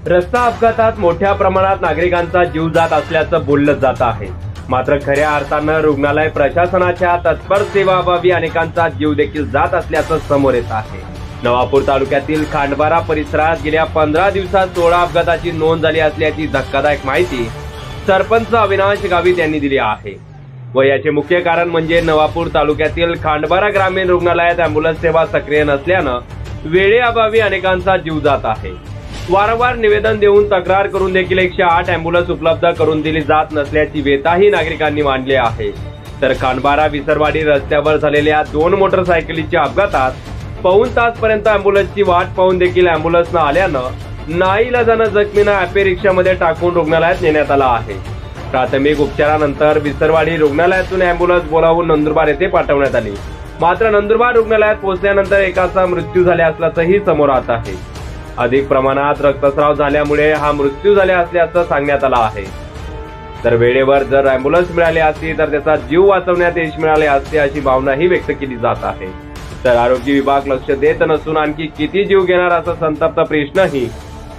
रस्ता अपघातात मोठ्या प्रमाणात नागरिकांचा जीव जात असल्याचं बोललं जात आहे। मात्र खऱ्या अर्थानं रुग्णालय प्रशासनाच्या तत्पर सेवाअभावी अनेकांचा जीव देखील जात असल्याचं समोर येत आहे। नवापूर तालुक्यातील खांडबारा परिसरात गेल्या 15 दिवसात 16 अपघाताची नोंद झाली असल्याची धक्कादायक माहिती सरपंच अविनाश गावित यांनी दिली आहे। व याचे मुख्य कारण म्हणजे नवापूर तालुक्यातील खांडबारा ग्रामीण रुग्णालयात अँब्युलन्स सेवा सक्रिय नसल्यानं वेळेअभावी अनेकांचा जीव जात आहे। वारंवार निवेदन देऊन तक्रार करून देखील 108 अँब्युलन्स उपलब्ध करून दिली जात नसल्याची वेताही नागरिकांनी मांडली आहे। तर खांडबारा विसरवाडी रस्त्यावर झालेल्या 2 मोटरसायकलीच्या अपघातात पाऊण तासपर्यंत अँब्युलन्सची वाट पाहून देखील अँब्युलन्स न आल्यानं नाईलाजानं जखमींना ॲपे रिक्षामध्ये टाकून रुग्णालयात नेण्यात आला आहे। प्राथमिक उपचारानंतर विसरवाडी रुग्णालयातून अँब्युलन्स बोलावून नंदुरबार येथे पाठवण्यात आली। मात्र नंदुरबार रुग्णालयात पोहोचल्यानंतर एकाचा मृत्यू झाला असल्याचंही समोर आलं आहे। अधिक प्रमाणात रक्तस्राव झाल्यामुळे हा मृत्यू झाला असल्याचं सांगण्यात आलं आहे। तर वेळेवर जर अँब्युलन्स मिळाली असती तर त्याचा जीव वाचवण्यात यश मिळाले असते अशी भावनाही व्यक्त केली जात आहे। तर आरोग्य विभाग लक्ष देत नसून आणखी किती जीव घेणार असा संतप्त प्रश्नही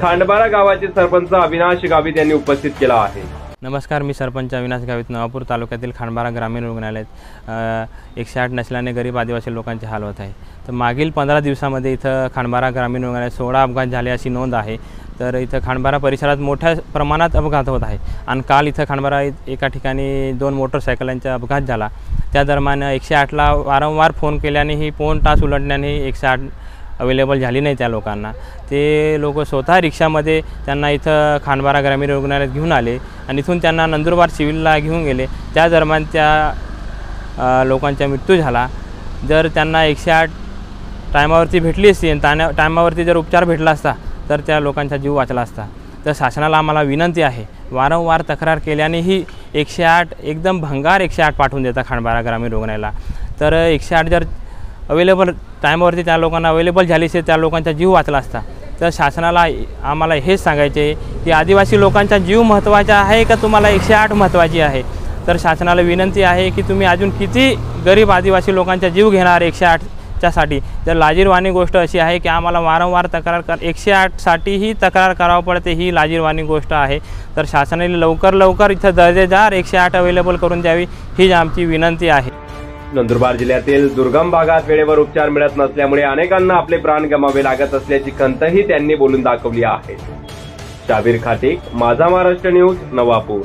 खांडबारा गावाचे सरपंच अविनाश गावित यांनी उपस्थित केला आहे। नमस्कार, मी सरपंच अविनाश गावित। नवापूर तालुक्यातील खांडबारा ग्रामीण रुग्णालयात 108 नसल्याने गरीब आदिवासी लोकांचे हाल होत आहे। तर मागील 15 दिवसामध्ये इथं खांडबारा ग्रामीण रुग्णालयात 16 अपघात झाले अशी नोंद आहे। तर इथं खांडबारा परिसरात मोठ्या प्रमाणात अपघात होत आहे आणि काल इथं खांडबारा एका ठिकाणी 2 मोटरसायकलांचा अपघात झाला। त्या दरम्यान 108ला वारंवार फोन केल्यानेही पाऊण तास उलटण्याने 108 अवेलेबल झाली नाही त्या लोकांना। ते लोक स्वतः रिक्षामध्ये त्यांना इथं खांडबारा ग्रामीण रुग्णालयात घेऊन आले आणि इथून त्यांना नंदुरबार सिव्हिलला घेऊन गेले। त्या दरम्यान त्या लोकांचा मृत्यू झाला। जर त्यांना 108 टायमावरती भेटली असती आणि टायमावरती जर उपचार भेटला असता तर त्या लोकांचा जीव वाचला असता। तर शासनाला आम्हाला विनंती आहे, वारंवार तक्रार केल्यानेही 108 एकदम भंगार 108 पाठवून देतात खांडबारा ग्रामीण रुग्णालयाला। तर 108 जर अवेलेबल टायमावरती त्या लोकांना अवेलेबल झाली असेल त्या लोकांचा जीव वाचला असता। तर शासनाला आम्हाला हेच सांगायचे की आदिवासी लोकांचा जीव महत्त्वाचा आहे का तुम्हाला 108 महत्त्वाची आहे। तर शासनाला विनंती आहे की तुम्ही अजून किती गरीब आदिवासी लोकांचा जीव घेणार 108च्या साठी। तर लाजीरवाणी गोष्ट अशी आहे की आम्हाला वारंवार तक्रार 108 साठीही तक्रार करावं पडते, ही लाजीरवाणी गोष्ट आहे। तर शासनाने लवकर इथं दर्जेदार 108 अवेलेबल करून द्यावी हीच आमची विनंती आहे। नंदुरबार जिल्ह्यातील दुर्गम भागात वेळेवर उपचार मिळत नसल्यामुळे अनेकांना आपले प्राण गमावे लागत असल्याची खंतही त्यांनी बोलून दाखवली आहे। शाबीर खाटिक, माझा महाराष्ट्र न्यूज, नवापूर।